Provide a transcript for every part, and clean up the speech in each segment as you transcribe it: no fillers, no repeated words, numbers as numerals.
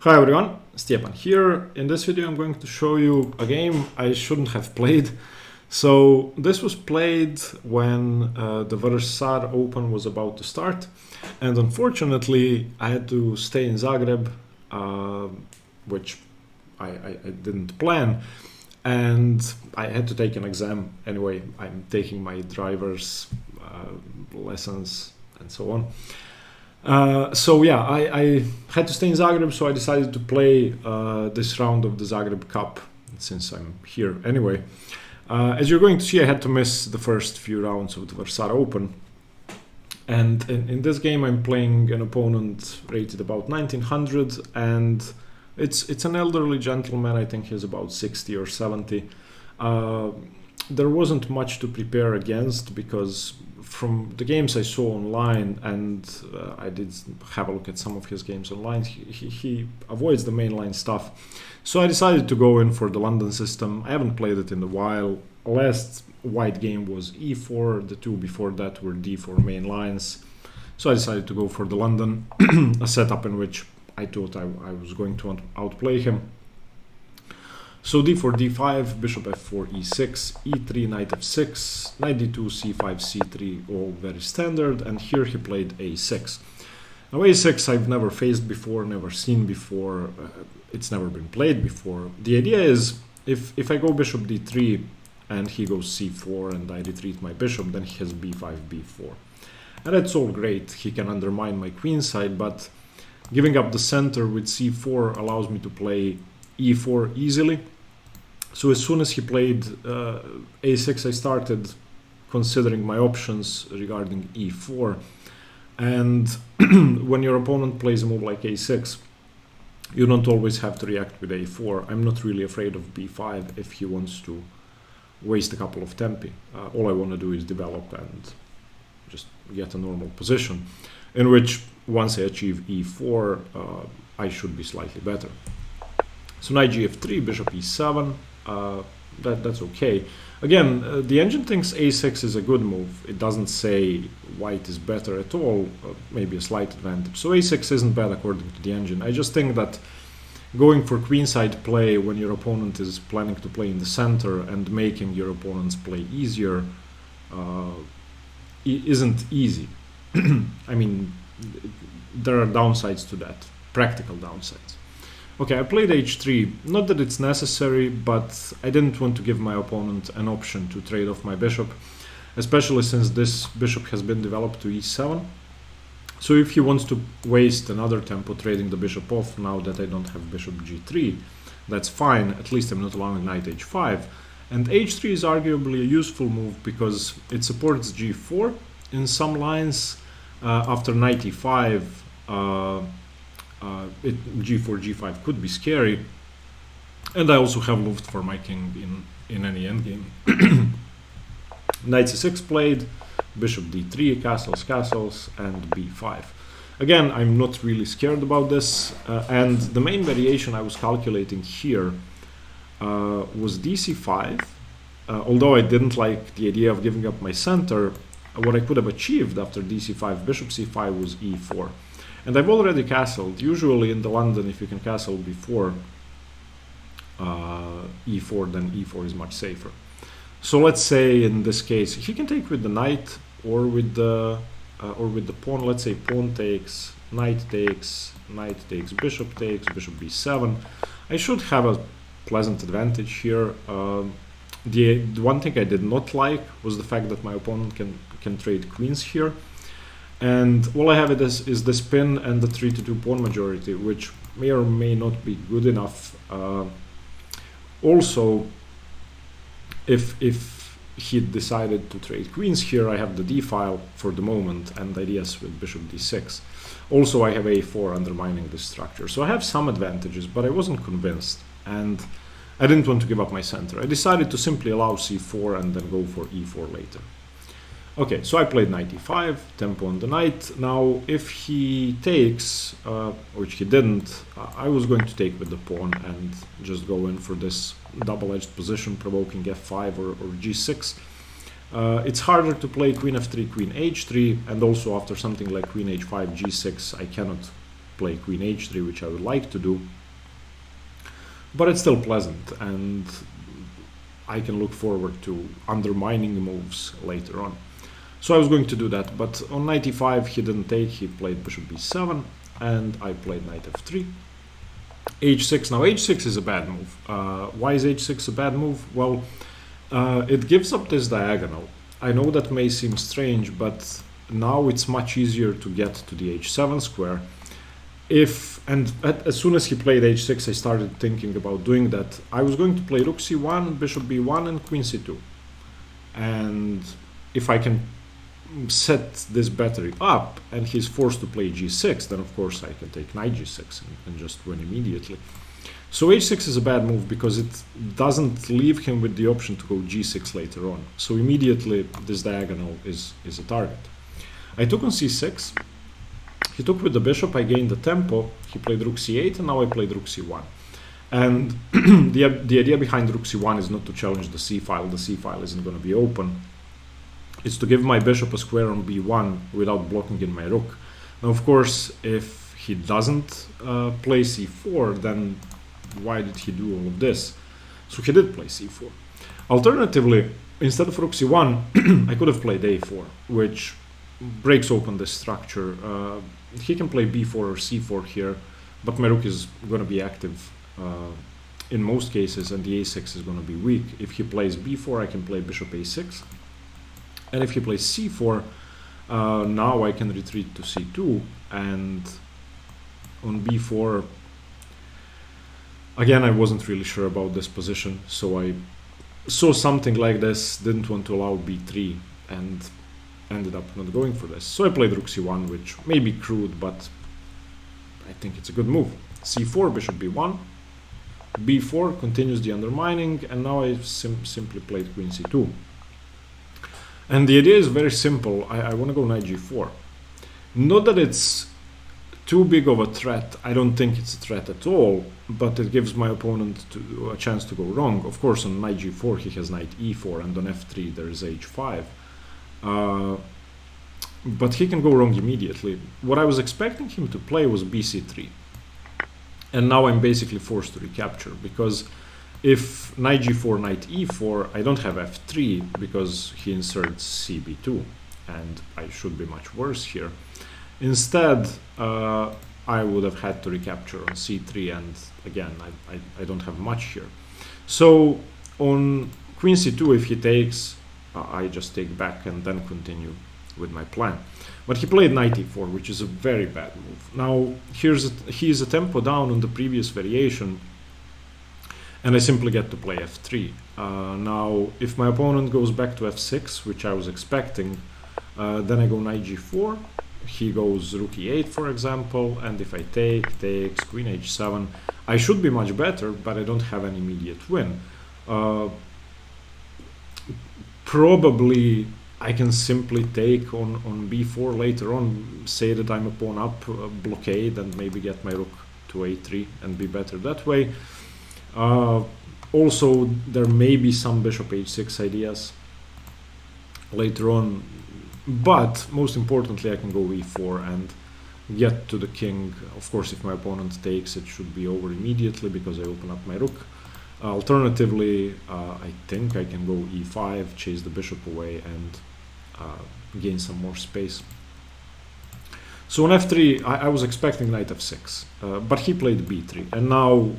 Hi everyone, Stepan here. In this video I'm going to show you a game I shouldn't have played. So this was played when the Varsar Open was about to start, and unfortunately I had to stay in Zagreb, which I didn't plan, and I had to take an exam anyway. I'm taking my driver's lessons and so on. So yeah, I had to stay in Zagreb, so I decided to play this round of the Zagreb Cup, since I'm here anyway. As you're going to see, I had to miss the first few rounds of the Varsar Open. And in this game I'm playing an opponent rated about 1900, and it's an elderly gentleman. I think he's about 60 or 70. There wasn't much to prepare against, because from the games I saw online, and I did have a look at some of his games online, he avoids the mainline stuff. So I decided to go in for the London system. I haven't played it in a while. Last white game was e4, the two before that were d4 main lines. So I decided to go for the London, a setup in which I thought I was going to outplay him. So d4, d5, bishop f4, e6, e3, knight f6, knight d2, c5, c3, all very standard, and here he played a6. Now a6 I've never faced before, never seen before, it's never been played before. The idea is, if I go bishop d3 and he goes c4 and I retreat my bishop, then he has b5, b4. And that's all great, he can undermine my queen side, but giving up the center with c4 allows me to play e4 easily. So as soon as he played a6, I started considering my options regarding e4. And when your opponent plays a move like a6, you don't always have to react with a4. I'm not really afraid of b5 if he wants to waste a couple of tempi. All I want to do is develop and just get a normal position, in which once I achieve e4, I should be slightly better. So knight gf3, bishop e7, that's okay. Again, the engine thinks a6 is a good move. It doesn't say white is better at all, maybe a slight advantage. So a6 isn't bad according to the engine. I just think that going for queenside play when your opponent is planning to play in the center and making your opponent's play easier isn't easy. I mean, there are downsides to that, practical downsides. Okay, I played h3. Not that it's necessary, but I didn't want to give my opponent an option to trade off my bishop, especially since this bishop has been developed to e7. So if he wants to waste another tempo trading the bishop off now that I don't have bishop g3, that's fine. At least I'm not allowing knight h5. And h3 is arguably a useful move because it supports g4 in some lines. After knight e5, g4, g5 could be scary, and I also have moved for my king in any endgame. Knight c6 played, bishop d3, castles, and b5. Again, I'm not really scared about this, and the main variation I was calculating here was dc5. Although I didn't like the idea of giving up my center, what I could have achieved after dc5, bishop c5 was e4. And I've already castled. Usually in the London, if you can castle before e4, then e4 is much safer. So let's say in this case, he can take with the knight or with the pawn. Let's say pawn takes, knight takes, bishop takes, bishop b7. I should have a pleasant advantage here. The one thing I did not like was the fact that my opponent can trade queens here. And all I have is this pin and the 3-2 pawn majority, which may or may not be good enough. Also, if he decided to trade queens here, I have the d file for the moment and ideas with bishop d6. Also, I have a4 undermining this structure. So I have some advantages, but I wasn't convinced. And I didn't want to give up my center. I decided to simply allow c4 and then go for e4 later. Okay, so I played knight e5, tempo on the knight. Now, if he takes, which he didn't, I was going to take with the pawn and just go in for this double-edged position, provoking f5 or g6. It's harder to play queen f3, queen h3, and also after something like queen h5, g6, I cannot play queen h3, which I would like to do. But it's still pleasant, and I can look forward to undermining moves later on. So I was going to do that, but on knight e5 he didn't take, he played bishop b7, and I played knight f3. h6, now h6 is a bad move. Why is h6 a bad move? Well, it gives up this diagonal. I know that may seem strange, but now it's much easier to get to the h7 square. As soon as he played h6, I started thinking about doing that. I was going to play rook c1, bishop b1, and queen c2. And if I can set this battery up and he's forced to play g6, then of course I can take knight g6 and just win immediately. So h6 is a bad move because it doesn't leave him with the option to go g6 later on. So immediately this diagonal is a target. I took on c6. He took with the bishop, I gained the tempo, he played rook c8, and now I played rook c1. And the idea behind rook c1 is not to challenge the c-file isn't going to be open. It's to give my bishop a square on b1 without blocking in my rook. Now, of course, if he doesn't play c4, then why did he do all of this? So he did play c4. Alternatively, instead of rook c1, I could have played a4, which breaks open this structure. He can play b4 or c4 here, but my rook is going to be active in most cases, and the a6 is going to be weak. If he plays b4, I can play bishop a6. And if he plays c4, now I can retreat to c2, and on b4, again, I wasn't really sure about this position, so I saw something like this, didn't want to allow b3, and ended up not going for this. So I played rook c1, which may be crude, but I think it's a good move. c4, bishop b1, b4 continues the undermining, and now I simply played queen c2. And the idea is very simple. I want to go knight g4. Not that it's too big of a threat. I don't think it's a threat at all, but it gives my opponent a chance to go wrong. Of course, on knight g4 he has knight e4, and on f3 there is h5. But he can go wrong immediately. What I was expecting him to play was bc3. And now I'm basically forced to recapture, because if knight g4, knight e4, I don't have f3 because he inserts cb2, and I should be much worse here. Instead, I would have had to recapture on c3, and again, I don't have much here. So on queen c2, if he takes, I just take back and then continue with my plan. But he played knight e4, which is a very bad move. Now, he's a tempo down on the previous variation, and I simply get to play f3. Now, if my opponent goes back to f6, which I was expecting, then I go knight g4, he goes rook e8, for example, and if I takes queen h7, I should be much better, but I don't have an immediate win. Probably I can simply take on b4 later on, say that I'm a pawn up, blockade, and maybe get my rook to a3 and be better that way. Also, there may be some bishop h6 ideas later on, but most importantly I can go e4 and get to the king. Of course, if my opponent takes, it should be over immediately because I open up my rook. Alternatively, I think I can go e5, chase the bishop away, and gain some more space. So on f3, I was expecting knight f6, but he played b3, and now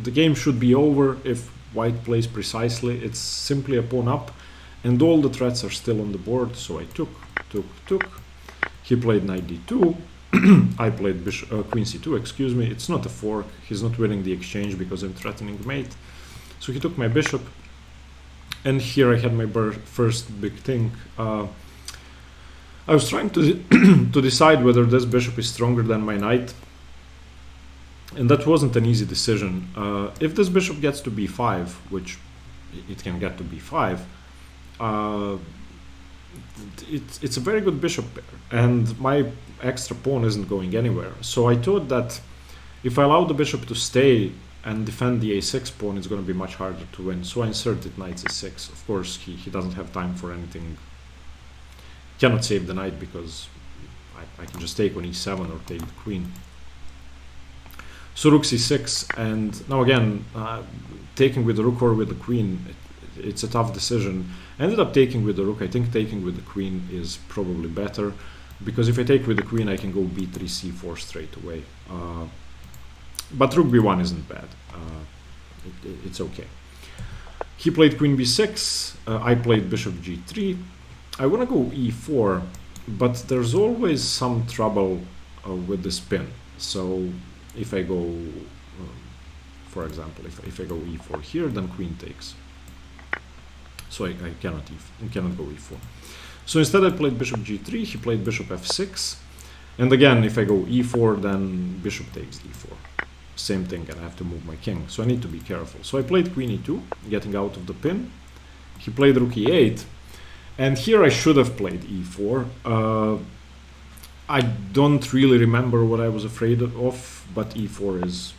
the game should be over if white plays precisely. It's simply a pawn up, and all the threats are still on the board, so I took. He played knight d2, I played queen c2, excuse me. It's not a fork, he's not winning the exchange because I'm threatening mate. So he took my bishop, and here I had my first big thing. I was trying to to decide whether this bishop is stronger than my knight, and that wasn't an easy decision. If this bishop gets to b5, which it can get to b5, it's a very good bishop pair, and my extra pawn isn't going anywhere. So I thought that if I allow the bishop to stay and defend the a6 pawn, it's going to be much harder to win. So I inserted knight c6. Of course, he doesn't have time for anything. Cannot save the knight because I can just take on e7 or take the queen. So rook c6, and now again, taking with the rook or with the queen, it's a tough decision. I ended up taking with the rook. I think taking with the queen is probably better, because if I take with the queen, I can go b3, c4 straight away. But rook b1 isn't bad. It's okay. He played queen b6. I played bishop g3. I want to go e4, but there's always some trouble with this pin. So if I go, for example, if I go e4 here, then queen takes. So I cannot go e4. So instead I played bishop g3, he played bishop f6. And again, if I go e4, then bishop takes d4. Same thing, and I have to move my king. So I need to be careful. So I played queen e2, getting out of the pin. He played rook e8. And here I should have played e4. I don't really remember what I was afraid of, but e4 is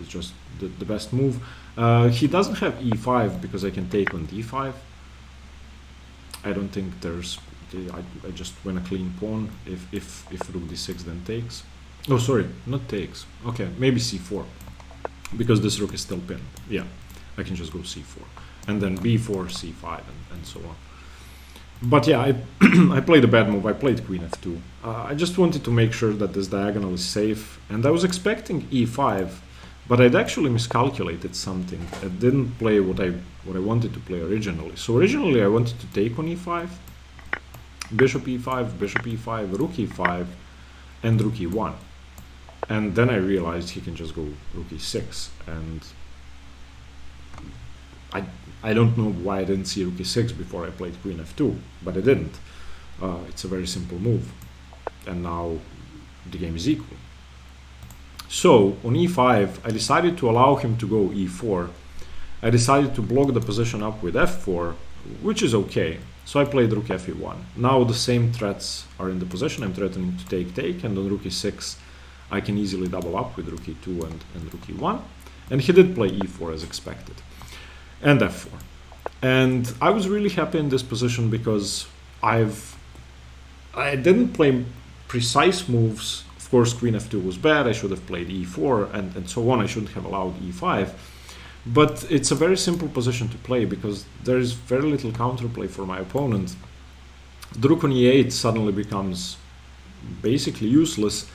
just the best move. He doesn't have e5 because I can take on d5. I don't think there's... I just win a clean pawn if rook d6 then takes. Oh, sorry, not takes. Okay, maybe c4, because this rook is still pinned. Yeah, I can just go c4. And then b4, c5, and so on. But yeah, I played a bad move. I played queen f2. I just wanted to make sure that this diagonal is safe. And I was expecting e5, but I'd actually miscalculated something. I didn't play what I wanted to play originally. So originally I wanted to take on e5, bishop e5, rook e5, and rook e1. And then I realized he can just go rook e6, and I don't know why I didn't see rook e6 before I played queen f2, but I didn't. It's a very simple move, and now the game is equal. So on e5, I decided to allow him to go e4. I decided to block the position up with f4, which is okay. So I played rook fe1. Now the same threats are in the position. I'm threatening to take, and on rook e6, I can easily double up with rook e2 and rook e1. And he did play e4 as expected, and f4. And I was really happy in this position because I didn't play precise moves. Of course, queen f2 was bad. I should have played e4 and so on. I shouldn't have allowed e5. But it's a very simple position to play because there is very little counterplay for my opponent. The rook on e8 suddenly becomes basically useless.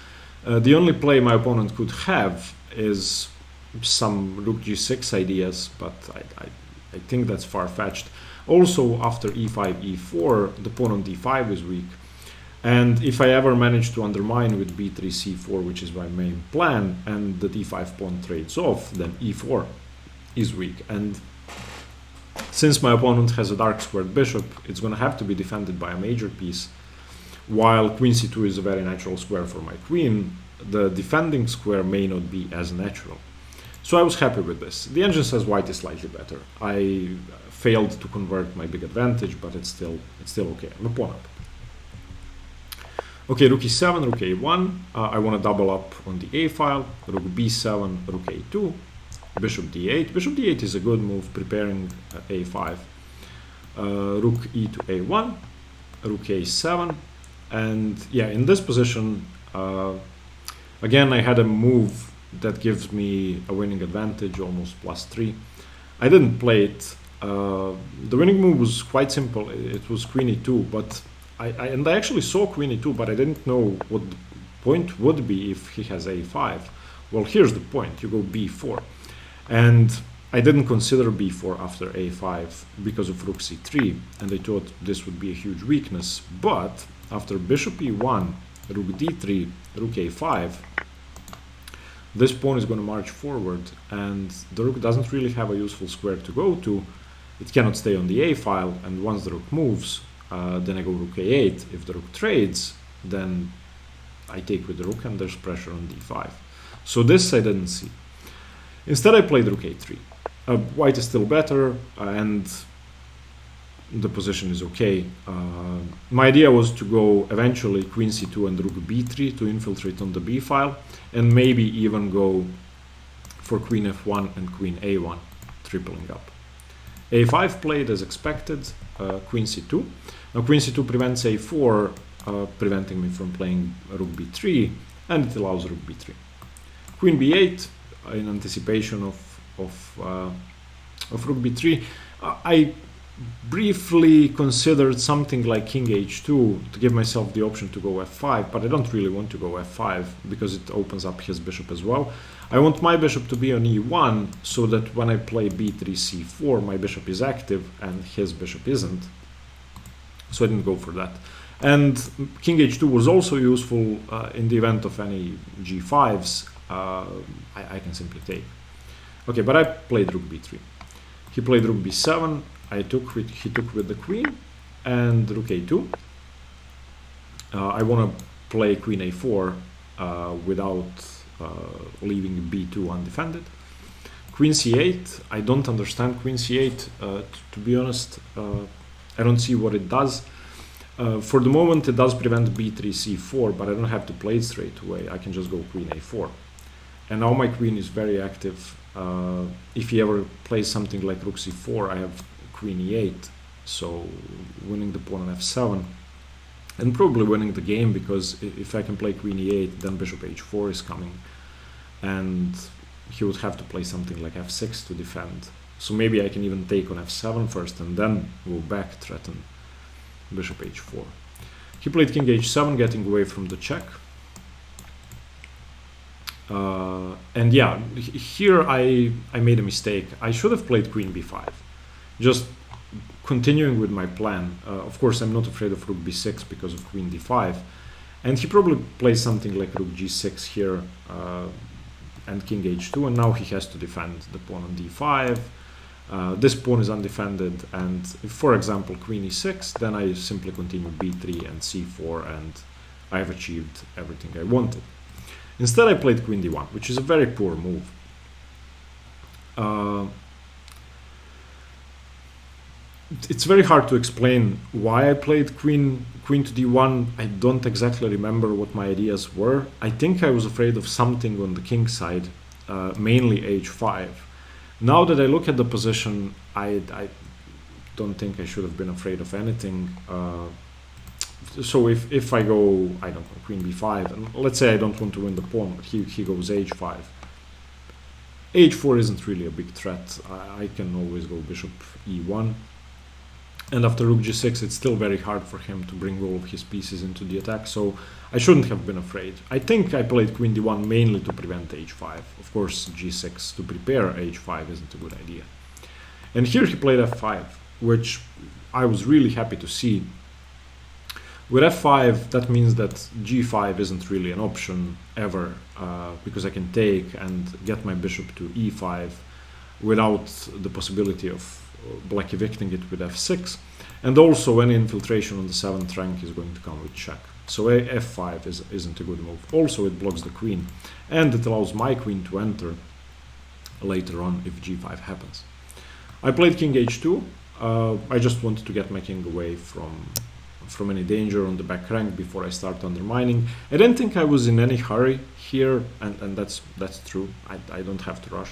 The only play my opponent could have is some rook g6 ideas, but I think that's far-fetched. Also, after e5, e4, the pawn on d5 is weak. And if I ever manage to undermine with b3, c4, which is my main plan, and the d5 pawn trades off, then e4 is weak. And since my opponent has a dark squared bishop, it's going to have to be defended by a major piece. While queen c2 is a very natural square for my queen, the defending square may not be as natural. So I was happy with this. The engine says white is slightly better. I failed to convert my big advantage, but it's still okay. I'm a pawn up. Okay, rook e7, rook a1. I want to double up on the a file. Rook b7, rook a2. Bishop d8. Bishop d8 is a good move, preparing a5. Rook e to a1. Rook a7. And yeah, in this position, again, I had a move that gives me a winning advantage, almost +3. I didn't play it. The winning move was quite simple. It was queen e2, but I actually saw queen e2, but I didn't know what the point would be if he has a5. Well, here's the point. You go b4. And I didn't consider b4 after a5 because of rook c3, and I thought this would be a huge weakness. But after bishop e1, rook d3, rook a5, this pawn is going to march forward, and the rook doesn't really have a useful square to go to. It cannot stay on the a file, and once the rook moves, then I go rook a8. If the rook trades, then I take with the rook, and there's pressure on d5. So this I didn't see. Instead, I played rook a3. White is still better, and the position is okay. My idea was to go eventually queen c2 and rook b3 to infiltrate on the b file, and maybe even go for queen f1 and queen a1, tripling up. a5 played as expected, queen c2. Now queen c2 prevents a4, preventing me from playing rook b3, and it allows rook b3. Queen b8 in anticipation of rook b3. I briefly considered something like king h2 to give myself the option to go f5, but I don't really want to go f5 because it opens up his bishop as well. I want my bishop to be on e1 so that when I play b3 c4 my bishop is active and his bishop isn't, so I didn't go for that. And king h2 was also useful in the event of any g5s. I can simply take. Okay, but I played rook b3. He played rook b7. He took with the queen and rook a2. I want to play queen a4 without leaving b2 undefended. Queen c8. I don't understand queen c8. To be honest, I don't see what it does. For the moment, it does prevent b3 c4, but I don't have to play it straight away. I can just go queen a4. And now my queen is very active. If he ever plays something like rook c4, I have queen e8, so winning the pawn on f7, and probably winning the game, because if I can play queen e8, then bishop h4 is coming, and he would have to play something like f6 to defend. So maybe I can even take on f7 first, and then go back, threaten bishop h4. He played king h7, getting away from the check. And yeah, here I made a mistake. I should have played queen b5. Just continuing with my plan. Of course, I'm not afraid of rook b6 because of queen d5. And he probably plays something like rook g6 here and king h2. And now he has to defend the pawn on d5. This pawn is undefended. And if, for example, queen e6, then I simply continue b3 and c4. And I've achieved everything I wanted. Instead, I played queen d1, which is a very poor move. It's very hard to explain why I played queen to d1. I don't exactly remember what my ideas were. I think I was afraid of something on the king side, mainly h5. Now that I look at the position, I don't think I should have been afraid of anything. So if I go, I don't know, queen b5, and let's say I don't want to win the pawn, but he goes h5. h4 isn't really a big threat. I can always go bishop e1. And after rook g6, it's still very hard for him to bring all of his pieces into the attack, so I shouldn't have been afraid. I think I played queen d1 mainly to prevent h5. Of course, g6 to prepare h5 isn't a good idea. And here he played f5, which I was really happy to see. With f5, that means that g5 isn't really an option ever, because I can take and get my bishop to e5 without the possibility of black evicting it with f6. And also any infiltration on the 7th rank is going to come with check. So f5 isn't a good move. Also, it blocks the queen, and it allows my queen to enter later on if g5 happens. I played king h2. I just wanted to get my king away from any danger on the back rank before I start undermining. I didn't think I was in any hurry here, and that's true. I don't have to rush.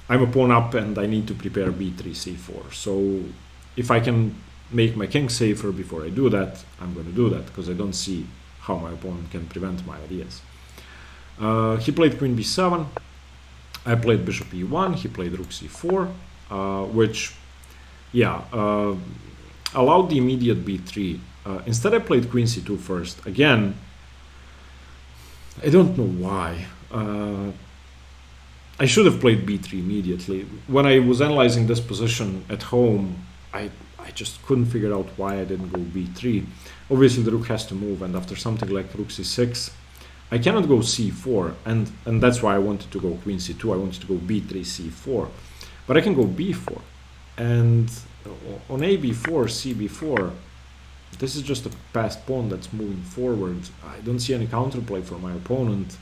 I'm a pawn up and I need to prepare b3, c4. So if I can make my king safer before I do that, I'm going to do that, because I don't see how my opponent can prevent my ideas. He played queen b7. I played bishop e1. He played rook c4, which, yeah, allowed the immediate b3. Instead, I played queen c2 first. Again, I don't know why. I should have played b3 immediately. When I was analyzing this position at home, I just couldn't figure out why I didn't go b3. Obviously, the rook has to move, and after something like rook c6, I cannot go c4, and that's why I wanted to go queen c2. I wanted to go b3, c4, but I can go b4, and on a b4, c b4, this is just a passed pawn that's moving forward. I don't see any counterplay for my opponent.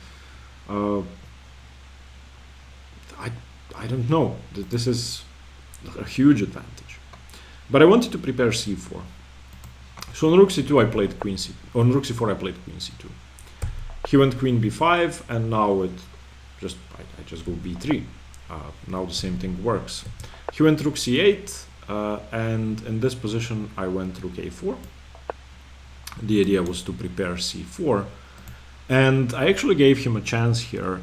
I don't know. This is a huge advantage. But I wanted to prepare c4. So on rook c2 I played queen c. On rook c4 I played queen c2. He went queen b5, and now I just go b3. Now the same thing works. He went rook c8, and in this position I went rook a4. The idea was to prepare c4, and I actually gave him a chance here.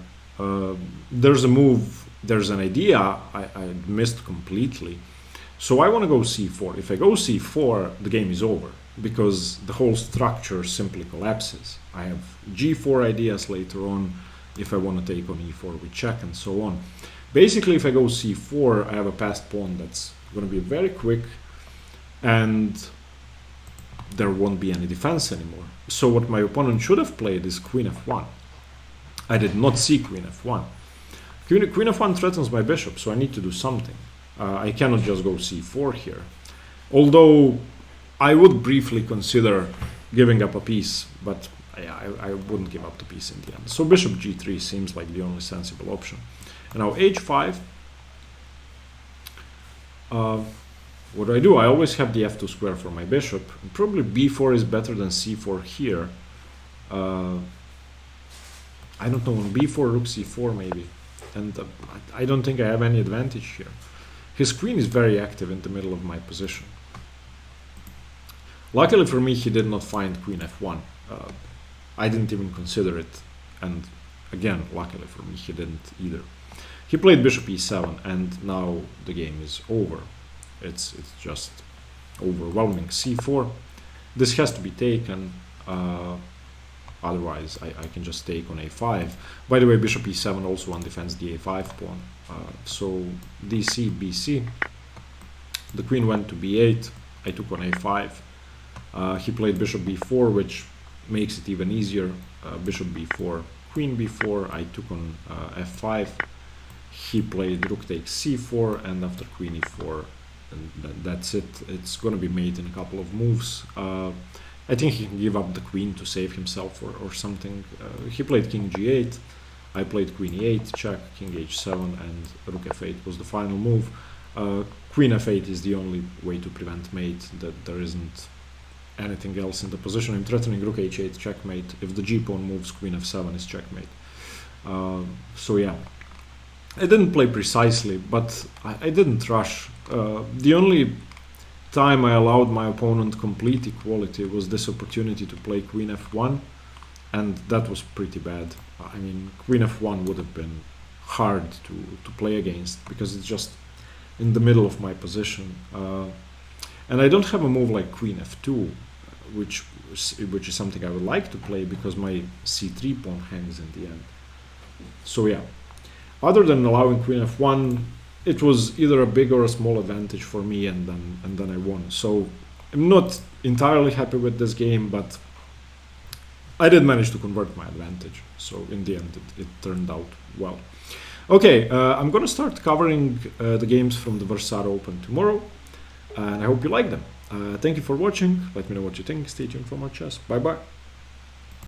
There's a move, there's an idea I missed completely. So I want to go c4. If I go c4, the game is over, because the whole structure simply collapses. I have g4 ideas later on if I want to take on e4 with check and so on. Basically, if I go c4, I have a passed pawn that's going to be very quick, and there won't be any defense anymore. So what my opponent should have played is queen f1. I did not see queen f1. Queen f1 threatens my bishop, so I need to do something. I cannot just go c4 here. Although I would briefly consider giving up a piece, but I wouldn't give up the piece in the end. So bishop g3 seems like the only sensible option. And now h5. What do? I always have the f2 square for my bishop. And probably b4 is better than c4 here. I don't know, on b4, rook c4 maybe. And I don't think I have any advantage here. His queen is very active in the middle of my position. Luckily for me, he did not find queen f1. I didn't even consider it. And again, luckily for me, he didn't either. He played bishop e7, and now the game is over. It's just overwhelming. c4. This has to be taken. Otherwise, I can just take on a5. By the way, bishop e7 also undefends the a5 pawn. So dc, bc. The queen went to b8. I took on a5. He played bishop b4, which makes it even easier. Bishop b4, queen b4. I took on f5. He played rook takes c4, and after queen e4, and that's it. It's going to be made in a couple of moves. I think he can give up the queen to save himself or something. He played king g8. I played queen e8, check, king h7, and rook f8 was the final move. Queen f8 is the only way to prevent mate. That there isn't anything else in the position. I'm threatening rook h8, checkmate. If the g-pawn moves, queen f7 is checkmate. So yeah, I didn't play precisely, but I didn't rush. The only time I allowed my opponent complete equality was this opportunity to play queen f1, and that was pretty bad. I mean, queen f1 would have been hard to play against, because it's just in the middle of my position. And I don't have a move like queen f2, which is something I would like to play, because my c3 pawn hangs in the end. So yeah, other than allowing queen f1, it was either a big or a small advantage for me, and then I won. So I'm not entirely happy with this game, but I did manage to convert my advantage. So in the end, it turned out well. Okay, I'm going to start covering the games from the Versailles Open tomorrow, and I hope you like them. Thank you for watching. Let me know what you think. Stay tuned for more chess. Bye bye.